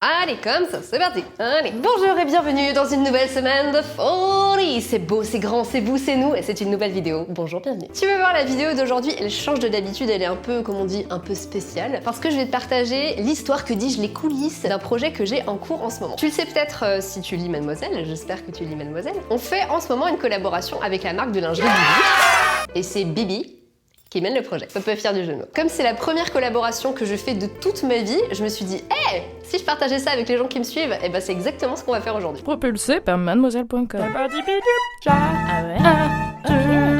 Allez, comme ça, c'est parti. Allez, bonjour et bienvenue dans une nouvelle semaine de folie. C'est beau, c'est grand, c'est vous, c'est nous et c'est une nouvelle vidéo. Bonjour, bienvenue. Tu veux voir la vidéo d'aujourd'hui, elle change de d'habitude, elle est un peu, comme on dit, un peu spéciale parce que je vais te partager l'histoire, que dis-je, les coulisses d'un projet que j'ai en cours en ce moment. Tu le sais peut-être si tu lis Mademoiselle, j'espère que tu lis Mademoiselle. On fait en ce moment une collaboration avec la marque de lingerie Bibi et c'est Bibi qui mène le projet. Pas peu fier du jeu de mots. Comme c'est la première collaboration que je fais de toute ma vie, je me suis dit, hey, si je partageais ça avec les gens qui me suivent, et ben c'est exactement ce qu'on va faire aujourd'hui. Propulsé par mademoiselle.com. Ah ouais.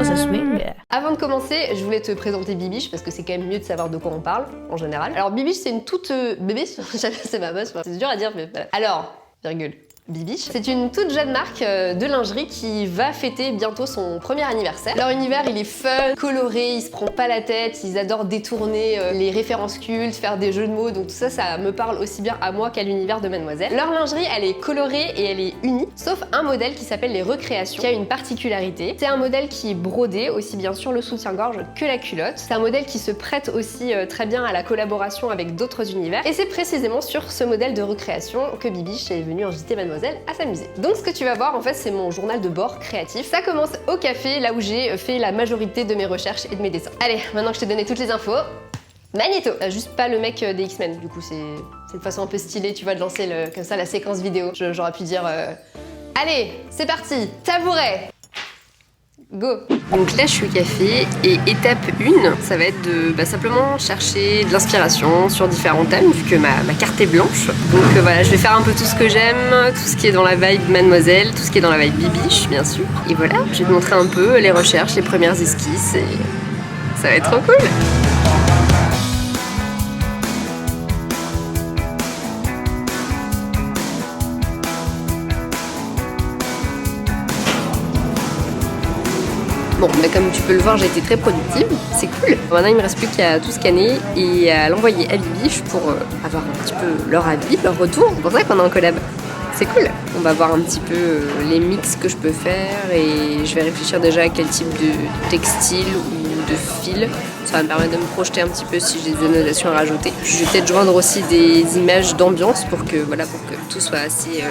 Ça swing. Avant de commencer, je voulais te présenter Bibiche parce que c'est quand même mieux de savoir de quoi on parle en général. Alors Bibiche, c'est une toute bébé, c'est ma bosse, c'est dur à dire, mais voilà. Alors, virgule. Bibiche. C'est une toute jeune marque de lingerie qui va fêter bientôt son premier anniversaire. Leur univers, il est fun, coloré, il se prend pas la tête, ils adorent détourner les références cultes, faire des jeux de mots, donc tout ça, ça me parle aussi bien à moi qu'à l'univers de Mademoiselle. Leur lingerie, elle est colorée et elle est unie, sauf un modèle qui s'appelle les Recréations, qui a une particularité. C'est un modèle qui est brodé, aussi bien sur le soutien-gorge que la culotte. C'est un modèle qui se prête aussi très bien à la collaboration avec d'autres univers, et c'est précisément sur ce modèle de Recréation que Bibiche est venue inviter Mademoiselle à s'amuser. Donc ce que tu vas voir en fait c'est mon journal de bord créatif. Ça commence au café, là où j'ai fait la majorité de mes recherches et de mes dessins. Allez, maintenant que je t'ai donné toutes les infos, Magnéto. Juste pas le mec des X-Men, du coup c'est une façon un peu stylée, tu vois, de lancer comme ça la séquence vidéo. J'aurais pu dire allez, c'est parti, tabouret. Go! Donc là je suis au café et étape 1, ça va être de simplement chercher de l'inspiration sur différents thèmes vu que ma carte est blanche. Donc voilà, je vais faire un peu tout ce que j'aime, tout ce qui est dans la vibe Mademoiselle, tout ce qui est dans la vibe Bibiche bien sûr. Et voilà, je vais te montrer un peu les recherches, les premières esquisses et ça va être trop cool! Bon, bah comme tu peux le voir, j'ai été très productive, c'est cool. Maintenant, il me reste plus qu'à tout scanner et à l'envoyer à Bibiche pour avoir un petit peu leur avis, leur retour. C'est pour ça qu'on est en collab. C'est cool. On va voir un petit peu les mix que je peux faire et je vais réfléchir déjà à quel type de textile ou de fil. Ça va me permettre de me projeter un petit peu si j'ai des annotations à rajouter. Je vais peut-être joindre aussi des images d'ambiance pour que tout soit assez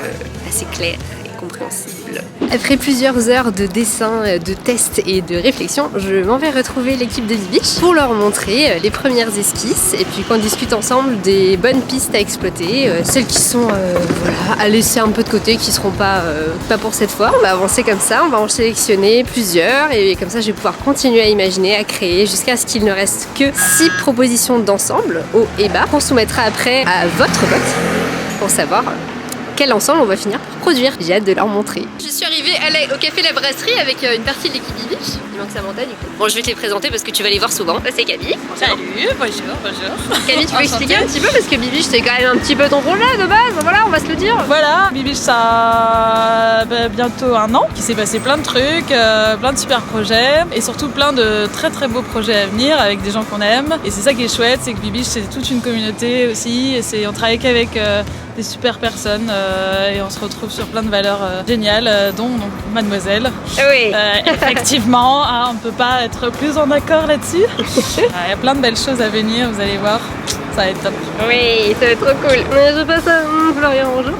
clair et compréhensible. Après plusieurs heures de dessin, de tests et de réflexion, je m'en vais retrouver l'équipe de Bibiche pour leur montrer les premières esquisses et puis qu'on discute ensemble des bonnes pistes à exploiter, celles qui sont à laisser un peu de côté, qui seront pas pour cette fois. On va avancer comme ça, on va en sélectionner plusieurs et comme ça je vais pouvoir continuer à imaginer, à créer jusqu'à ce qu'il ne reste que 6 propositions d'ensemble, haut et bas, qu'on soumettra après à votre vote pour savoir quel ensemble on va finir par produire. J'ai hâte de leur montrer. Je suis arrivée au café La Brasserie avec une partie de l'équipe Bibiche. Il manque Samantha du coup. Bon, je vais te les présenter parce que tu vas les voir souvent. Ça c'est Camille. Salut, bonjour. Camille, tu peux expliquer un petit peu parce que Bibiche c'est quand même un petit peu ton projet de base, voilà, on va se le dire. Voilà, Bibiche ça a bientôt 1 an, qu'il s'est passé plein de trucs, plein de super projets et surtout plein de très très beaux projets à venir avec des gens qu'on aime. Et c'est ça qui est chouette, c'est que Bibiche c'est toute une communauté aussi et on travaille qu'avec des super personnes et on se retrouve sur plein de valeurs géniales, dont donc, Mademoiselle. Oui. Effectivement, on ne peut pas être plus en accord là-dessus. Il y a plein de belles choses à venir, vous allez voir, ça va être top. Oui, ça va être trop cool. Je passe à Florian, bonjour.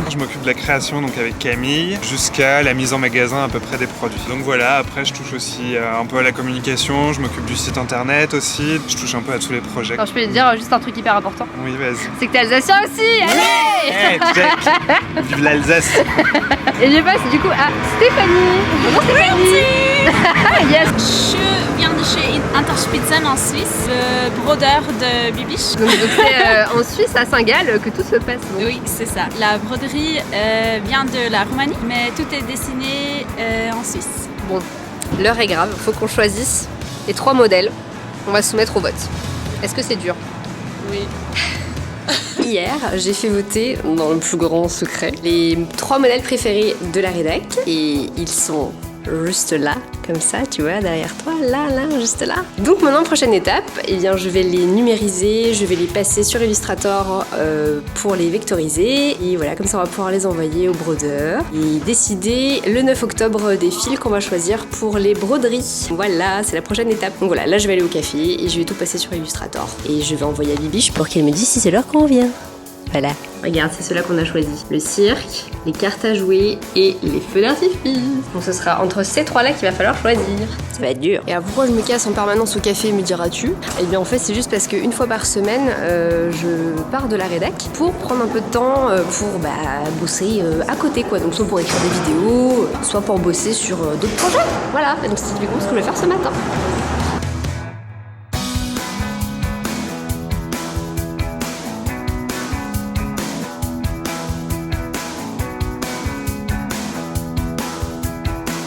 Je m'occupe de la création donc avec Camille jusqu'à la mise en magasin à peu près des produits. Donc voilà, après je touche aussi un peu à la communication, je m'occupe du site internet aussi, je touche un peu à tous les projets. Alors je peux te dire juste un truc hyper important. Oui, vas-y. C'est que t'es alsacien aussi, allez. Hey, check. Vive l'Alsace. Et je passe du coup à Stéphanie. Bonjour Stéphanie. Yes. Je viens de chez Interspitzen en Suisse, le brodeur de Bibiche. Donc c'est en Suisse, à Saint-Gall, que tout se passe. Donc. Oui, c'est ça. La broderie vient de la Roumanie, mais tout est dessiné en Suisse. Bon, l'heure est grave, faut qu'on choisisse les 3 modèles. On va soumettre au vote. Est-ce que c'est dur? Oui. Hier, j'ai fait voter, dans le plus grand secret, les 3 modèles préférés de la rédac. Et ils sont juste là, comme ça, tu vois, derrière toi, là, juste là. Donc maintenant, prochaine étape, eh bien, je vais les numériser, je vais les passer sur Illustrator pour les vectoriser. Et voilà, comme ça, on va pouvoir les envoyer au brodeur et décider le 9 octobre des fils qu'on va choisir pour les broderies. Voilà, c'est la prochaine étape. Donc voilà, là, je vais aller au café et je vais tout passer sur Illustrator. Et je vais envoyer à Bibiche pour qu'elle me dise si c'est l'heure qu'on vient. Voilà. Regarde, c'est ceux-là qu'on a choisi. Le cirque, les cartes à jouer et les feux d'artifice. Donc ce sera entre ces trois-là qu'il va falloir choisir. Ça va être dur. Et alors pourquoi je me casse en permanence au café, me diras-tu? Eh bien en fait c'est juste parce qu'une fois par semaine, je pars de la rédac pour prendre un peu de temps pour bosser à côté quoi. Donc soit pour écrire des vidéos, soit pour bosser sur d'autres projets. Voilà, et donc c'est typiquement ce que je vais faire ce matin.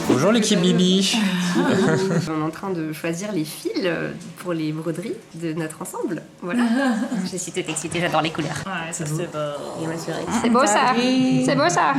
Bonjour l'équipe Bibi. On est en train de choisir les fils pour les broderies de notre ensemble. Voilà. Je suis toute excitée, j'adore les couleurs. Ouais, ça c'est beau. Et moi, c'est beau ça. C'est beau ça.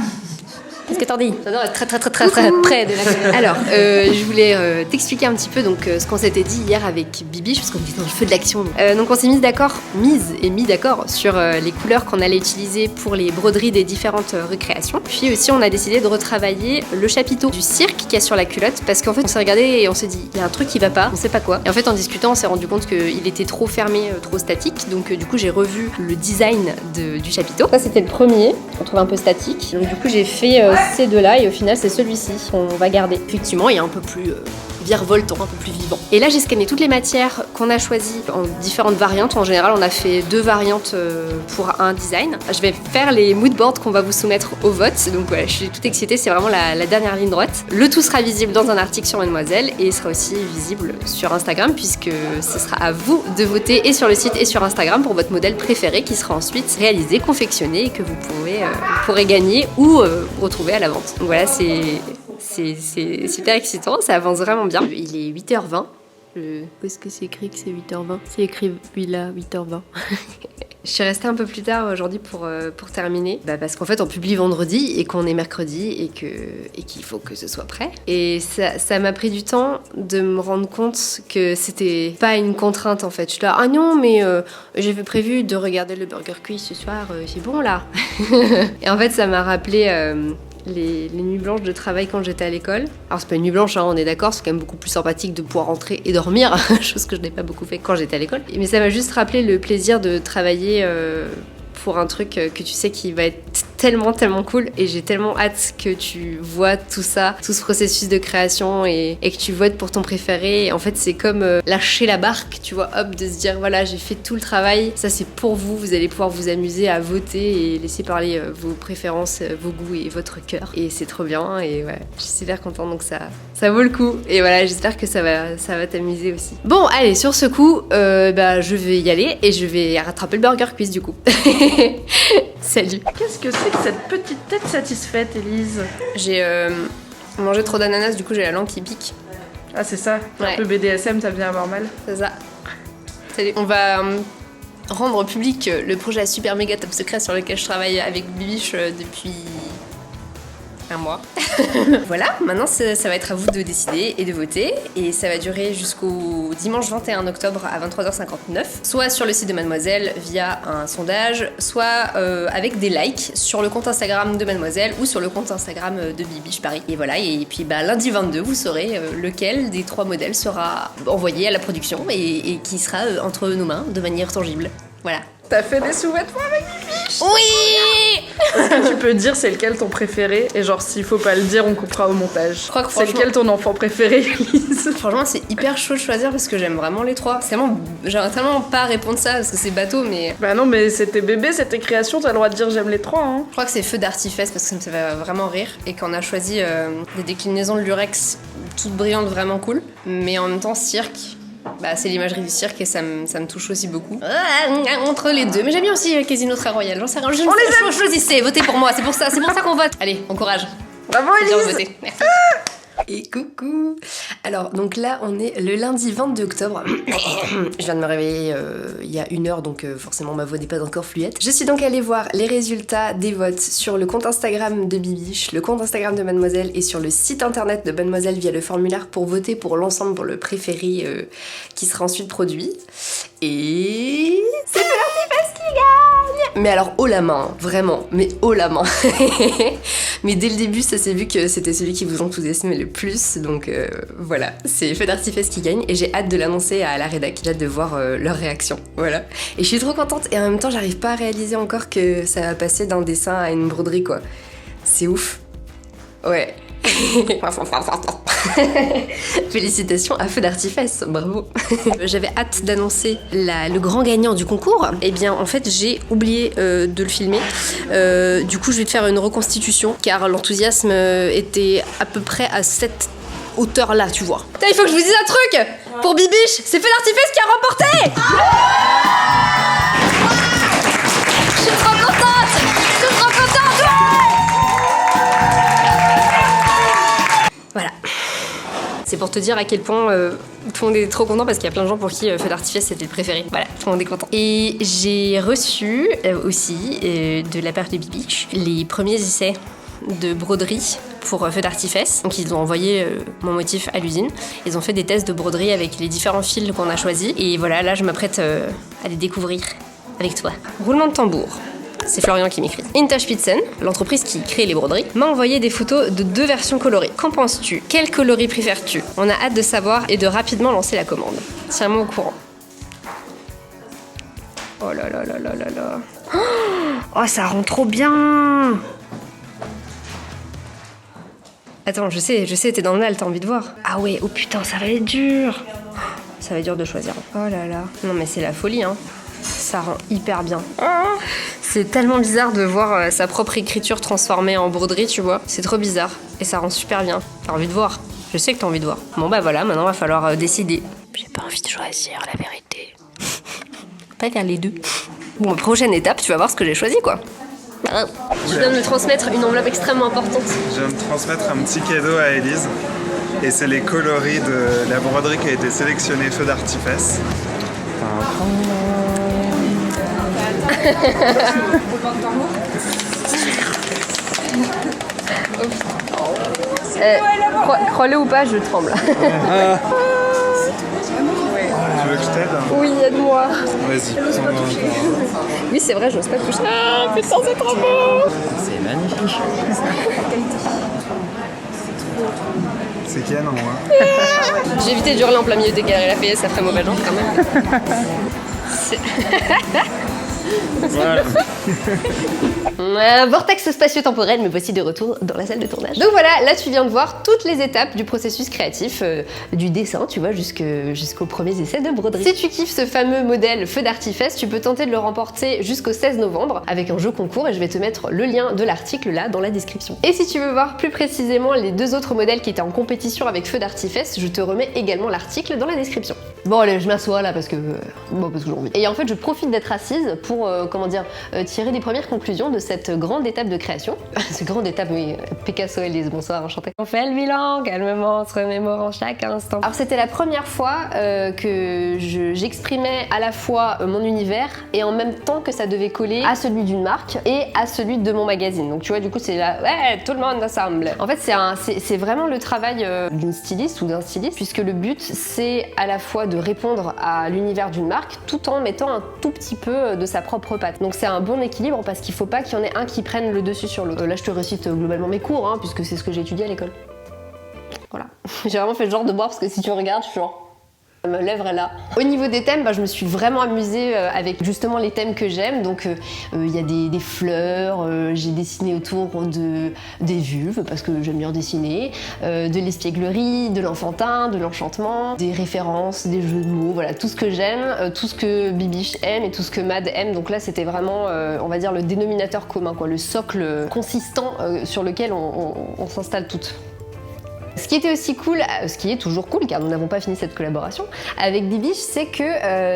Qu'est-ce que t'en dis? J'adore être très près de la caméra. Alors, je voulais t'expliquer un petit peu ce qu'on s'était dit hier avec Bibi, parce qu'on était dans le feu de l'action. Donc on s'est mis d'accord sur les couleurs qu'on allait utiliser pour les broderies des différentes récréations. Puis aussi, on a décidé de retravailler le chapiteau du cirque qu'il y a sur la culotte, parce qu'en fait, on s'est regardé et on s'est dit, il y a un truc qui va pas, on sait pas quoi. Et en fait, en discutant, on s'est rendu compte qu'il était trop fermé, trop statique. Donc du coup, j'ai revu le design du chapiteau. Ça, c'était le premier, qu'on trouve un peu statique. Donc du coup, j'ai fait ces deux-là et au final c'est celui-ci qu'on va garder. Effectivement il est un peu plus virevoltant, un peu plus vivant. Et là j'ai scanné toutes les matières qu'on a choisies en différentes variantes. En général on a fait 2 variantes pour un design. Je vais faire les moodboards qu'on va vous soumettre au vote. Donc voilà, je suis toute excitée, c'est vraiment la dernière ligne droite. Le tout sera visible dans un article sur Mademoiselle et sera aussi visible sur Instagram puisque ce sera à vous de voter et sur le site et sur Instagram pour votre modèle préféré qui sera ensuite réalisé, confectionné et que vous pourrez gagner ou retrouver à la vente. Donc voilà, c'est super excitant, ça avance vraiment bien. Il est 8h20. Où est-ce que c'est écrit que c'est 8h20? C'est écrit là, 8h20. Je suis restée un peu plus tard aujourd'hui pour terminer. Parce qu'en fait, on publie vendredi et qu'on est mercredi et qu'il faut que ce soit prêt. Et ça m'a pris du temps de me rendre compte que c'était pas une contrainte en fait. Je suis là, ah non, mais j'avais prévu de regarder le Burger Quiz ce soir, c'est bon là. Et en fait, ça m'a rappelé les nuits blanches de travail quand j'étais à l'école. Alors c'est pas une nuit blanche, hein, on est d'accord, c'est quand même beaucoup plus sympathique de pouvoir rentrer et dormir, chose que je n'ai pas beaucoup fait quand j'étais à l'école. Mais ça m'a juste rappelé le plaisir de travailler pour un truc que tu sais qui va être tellement cool et j'ai tellement hâte que tu vois tout ça, tout ce processus de création et que tu votes pour ton préféré. Et en fait c'est comme lâcher la barque, tu vois, hop, de se dire voilà j'ai fait tout le travail, ça c'est pour vous, vous allez pouvoir vous amuser à voter et laisser parler vos préférences, vos goûts et votre cœur. Et c'est trop bien et ouais, je suis super contente donc ça vaut le coup. Et voilà, j'espère que ça va t'amuser aussi. Bon allez, sur ce coup, je vais y aller et je vais rattraper le Burger Quiz du coup. Salut. Qu'est-ce que c'est que cette petite tête satisfaite, Élise? J'ai mangé trop d'ananas, du coup j'ai la langue qui pique. Ah c'est ça, Ouais. un peu BDSM, ça devient anormal. C'est ça. Salut. On va rendre public le projet super méga top secret sur lequel je travaille avec Bibiche depuis un mois. Voilà, maintenant ça va être à vous de décider et de voter et ça va durer jusqu'au dimanche 21 octobre à 23h59, soit sur le site de Mademoiselle via un sondage, soit avec des likes sur le compte Instagram de Mademoiselle ou sur le compte Instagram de Bibiche Paris. Et voilà, et puis lundi 22, vous saurez lequel des 3 modèles sera envoyé à la production et qui sera entre nos mains de manière tangible. Voilà. T'as fait des sous-vêtements avec Bibiche? Oui. Est-ce que tu peux dire c'est lequel ton préféré? Et genre s'il faut pas le dire, on coupera au montage. Je crois que c'est lequel ton enfant préféré, Élise? Franchement, c'est hyper chaud de choisir parce que j'aime vraiment les 3. C'est vraiment, j'aimerais tellement pas répondre ça parce que c'est bateau, mais Bah non, mais c'est tes bébés, c'est tes créations, t'as le droit de dire j'aime les 3, hein. je crois que c'est feu d'artifice parce que ça me fait vraiment rire et qu'on a choisi des déclinaisons de l'Urex toutes brillantes, vraiment cool. Mais en même temps, cirque. C'est l'imagerie du cirque et ça me touche aussi beaucoup. Entre les deux. Mais j'aime bien aussi Casino Très Royal. J'en sais rien. Choisissez, votez pour moi. C'est pour ça qu'on vote. Allez, on courage. Bravo, C'est bien de Élise! voter. Merci. Et coucou. Alors donc là on est le lundi 22 octobre. Je viens de me réveiller il y a 1 heure donc forcément ma voix n'est pas encore fluette. Je suis donc allée voir les résultats des votes sur le compte Instagram de Bibiche, le compte Instagram de Mademoiselle et sur le site internet de Mademoiselle via le formulaire pour voter pour l'ensemble, pour le préféré qui sera ensuite produit. Et c'est Feu d'artifice qui gagne. mais alors haut la main, vraiment, mais haut la main. Mais dès le début, ça s'est vu que c'était celui qui vous enthousiasmait le plus, donc voilà, c'est Feu d'artifice qui gagne et j'ai hâte de l'annoncer à la rédac, j'ai hâte de voir leur réaction, voilà. Et je suis trop contente et en même temps, j'arrive pas à réaliser encore que ça va passer d'un dessin à une broderie quoi. C'est ouf. Ouais. Félicitations à Feu d'artifice, bravo. J'avais hâte d'annoncer le grand gagnant du concours. Eh bien en fait j'ai oublié de le filmer. Du coup je vais te faire une reconstitution car l'enthousiasme était à peu près à cette hauteur là tu vois. Putain, il faut que je vous dise un truc. Pour Bibiche, c'est Feu d'artifice qui a remporté. Je suis trop contente. Je suis trop contente. Voilà. C'est pour te dire à quel point tout le monde est trop content parce qu'il y a plein de gens pour qui Feu d'artifice c'était le préféré. Voilà, tout le monde est content. Et j'ai reçu aussi de la part de Bibiche les premiers essais de broderie pour Feu d'artifice. Donc ils ont envoyé mon motif à l'usine. Ils ont fait des tests de broderie avec les différents fils qu'on a choisis. Et voilà, là je m'apprête à les découvrir avec toi. Roulement de tambour. C'est Florian qui m'écrit. Interspitzen, l'entreprise qui crée les broderies, m'a envoyé des photos de 2 versions colorées. Qu'en penses-tu? Quel coloris préfères-tu? On a hâte de savoir et de rapidement lancer la commande. Tiens-moi au courant. Oh là là là là là là. Oh, ça rend trop bien. Attends, je sais, t'es dans le mal, t'as envie de voir. Ah ouais, oh putain, ça va être dur. Ça va être dur de choisir. Oh là là. Non mais c'est la folie, hein. Ça rend hyper bien. C'est tellement bizarre de voir sa propre écriture transformée en broderie, tu vois. C'est trop bizarre. Et ça rend super bien. T'as envie de voir. Je sais que t'as envie de voir. Bon bah voilà, maintenant va falloir décider. J'ai pas envie de choisir, la vérité. Pas faire les deux. Bon, prochaine étape, tu vas voir ce que j'ai choisi, quoi. Je viens de me transmettre une enveloppe extrêmement importante. Je viens de transmettre un petit cadeau à Élise. Et c'est les coloris de la broderie qui a été sélectionnée Feu d'artifice. Crois-le ou pas, je tremble. Tu veux que je t'aide? Oui, aide-moi. Vas-y. Oui, c'est vrai, j'ose pas toucher. Ah, putain, c'est trop beau. C'est magnifique. C'est canon, hein. J'ai évité d'hurler en plein milieu des galeries Lafayette, ça ferait mauvais genre quand même. Voilà. Vortex spatio-temporel, me voici de retour dans la salle de tournage. Donc voilà, là tu viens de voir toutes les étapes du processus créatif, du dessin, tu vois, jusqu'aux premiers essais de broderie. Si tu kiffes ce fameux modèle Feu d'artifice, tu peux tenter de le remporter jusqu'au 16 novembre avec un jeu concours et je vais te mettre le lien de l'article là dans la description. Et si tu veux voir plus précisément les 2 autres modèles qui étaient en compétition avec Feu d'artifice, je te remets également l'article dans la description. Bon allez, je m'assois là parce que j'ai envie. Et en fait, je profite d'être assise pour tirer des premières conclusions de cette grande étape de création. Cette grande étape, oui, Picasso, Elise, bonsoir, enchantée. On fait le bilan, calmement, en se remémorant chaque instant. Alors c'était la première fois que j'exprimais à la fois mon univers et en même temps que ça devait coller à celui d'une marque et à celui de mon magazine. Donc tu vois, du coup c'est là, ouais, tout le monde ensemble. En fait c'est vraiment le travail d'une styliste ou d'un styliste, puisque le but c'est à la fois de répondre à l'univers d'une marque tout en mettant un tout petit peu de sa propre patte. Donc c'est un bon équilibre parce qu'il faut pas qu'il y en ait un qui prenne le dessus sur l'autre. Là je te récite globalement mes cours, hein, puisque c'est ce que j'ai étudié à l'école. Voilà. J'ai vraiment fait le genre de boire parce que si tu regardes, je suis genre... Ma lèvre est là. Au niveau des thèmes, je me suis vraiment amusée avec justement les thèmes que j'aime. Donc il y a des fleurs, j'ai dessiné autour des vulves parce que j'aime bien dessiner, de l'espièglerie, de l'enfantin, de l'enchantement, des références, des jeux de mots, voilà, tout ce que j'aime, tout ce que Bibiche aime et tout ce que Mad aime. Donc là c'était vraiment, on va dire, le dénominateur commun, quoi, le socle consistant sur lequel on s'installe toutes. Ce qui était aussi cool, ce qui est toujours cool car nous n'avons pas fini cette collaboration avec Bibiche, c'est que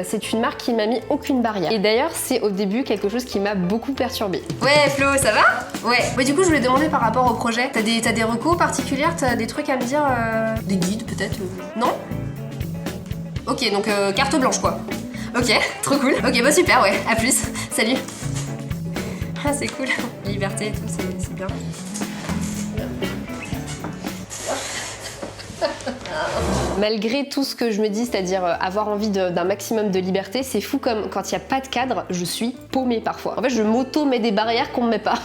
c'est une marque qui m'a mis aucune barrière. Et d'ailleurs c'est au début quelque chose qui m'a beaucoup perturbée. Ouais Flo, ça va? Ouais. Bah, du coup je voulais demander par rapport au projet, t'as des recos particulières, t'as des trucs à me dire, des guides peut-être? Non? Ok, donc carte blanche quoi. Ok, trop cool. Ok, bah super, ouais, à plus. Salut. Ah c'est cool, liberté et tout, c'est bien. Malgré tout ce que je me dis, c'est-à-dire avoir envie d'un maximum de liberté, c'est fou comme quand il n'y a pas de cadre, je suis paumée parfois. En fait, je m'auto-mets des barrières qu'on me met pas.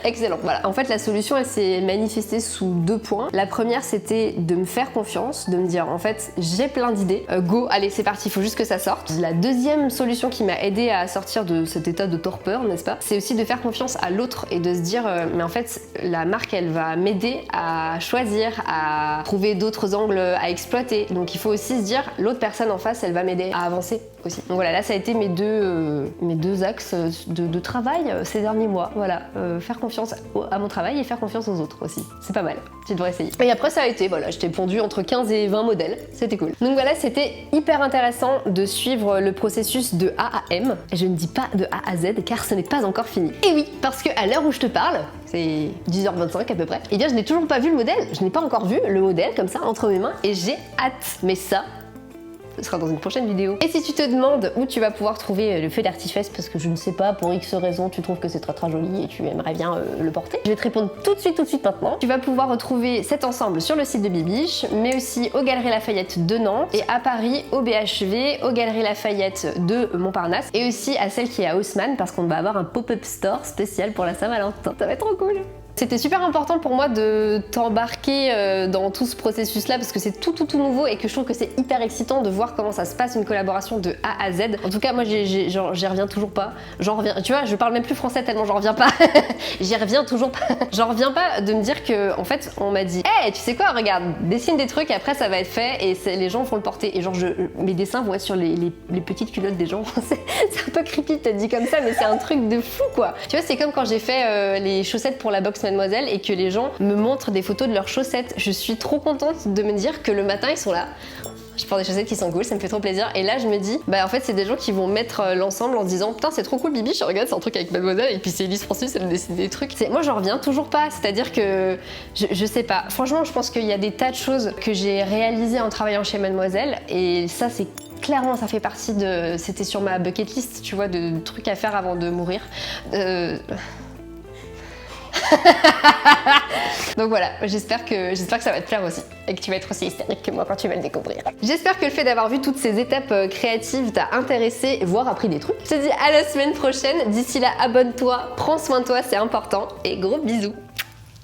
Excellent, voilà. En fait, la solution, elle s'est manifestée sous 2 points. La première, c'était de me faire confiance, de me dire, en fait, j'ai plein d'idées, go, allez, c'est parti, il faut juste que ça sorte. La deuxième solution qui m'a aidée à sortir de cet état de torpeur, n'est-ce pas, c'est aussi de faire confiance à l'autre et de se dire, mais en fait, la marque, elle va m'aider à choisir, à trouver d'autres angles à exploiter. Donc il faut aussi se dire, l'autre personne en face, elle va m'aider à avancer aussi. Donc voilà, là ça a été mes deux axes de travail ces derniers mois. Voilà, faire confiance à mon travail et faire confiance aux autres aussi. C'est pas mal, tu devrais essayer. Et après ça a été, voilà, j'étais pondue entre 15 et 20 modèles, c'était cool. Donc voilà, c'était hyper intéressant de suivre le processus de A à M. Je ne dis pas de A à Z car ce n'est pas encore fini. Et oui, parce qu'à l'heure où je te parle, c'est 10h25 à peu près, et bien je n'ai toujours pas vu le modèle, je n'ai pas encore vu le modèle comme ça entre mes mains et j'ai hâte. Mais ça, ce sera dans une prochaine vidéo. Et si tu te demandes où tu vas pouvoir trouver le feu d'artifice parce que je ne sais pas, pour X raison, tu trouves que c'est très joli et tu aimerais bien le porter, je vais te répondre tout de suite maintenant. Tu vas pouvoir retrouver cet ensemble sur le site de Bibiche, mais aussi aux Galeries Lafayette de Nantes et à Paris au BHV, aux Galeries Lafayette de Montparnasse et aussi à celle qui est à Haussmann parce qu'on va avoir un pop-up store spécial pour la Saint-Valentin. Ça va être trop cool. C'était super important pour moi de t'embarquer dans tout ce processus-là parce que c'est tout nouveau et que je trouve que c'est hyper excitant de voir comment ça se passe une collaboration de A à Z. En tout cas, moi, j'y reviens toujours pas. J'en reviens, tu vois, je parle même plus français tellement j'en reviens pas. J'y reviens toujours pas. J'en reviens pas de me dire que, en fait, on m'a dit, hey, tu sais quoi, regarde, dessine des trucs, après ça va être fait et les gens vont le porter. Et genre, mes dessins vont être sur les petites culottes des gens. C'est un peu creepy, peut-être dit comme ça, mais c'est un truc de fou, quoi. Tu vois, c'est comme quand j'ai fait les chaussettes pour la box Mademoiselle et que les gens me montrent des photos de leurs chaussettes. Je suis trop contente de me dire que le matin ils sont là. Je porte des chaussettes qui sont cool, ça me fait trop plaisir. Et là je me dis, bah en fait c'est des gens qui vont mettre l'ensemble en se disant putain c'est trop cool Bibi, je regarde c'est un truc avec Mademoiselle et puis c'est Elise Francis, elle me dessine des trucs. Moi j'en reviens toujours pas, c'est-à-dire que je sais pas. Franchement je pense qu'il y a des tas de choses que j'ai réalisées en travaillant chez Mademoiselle et ça c'est clairement ça fait partie de... C'était sur ma bucket list, tu vois, de trucs à faire avant de mourir. Donc voilà, j'espère que ça va te plaire aussi et que tu vas être aussi hystérique que moi quand tu vas le découvrir. J'espère que le fait d'avoir vu toutes ces étapes créatives t'a intéressé, voire appris des trucs. Je te dis à la semaine prochaine, d'ici là abonne-toi, prends soin de toi, c'est important et gros bisous.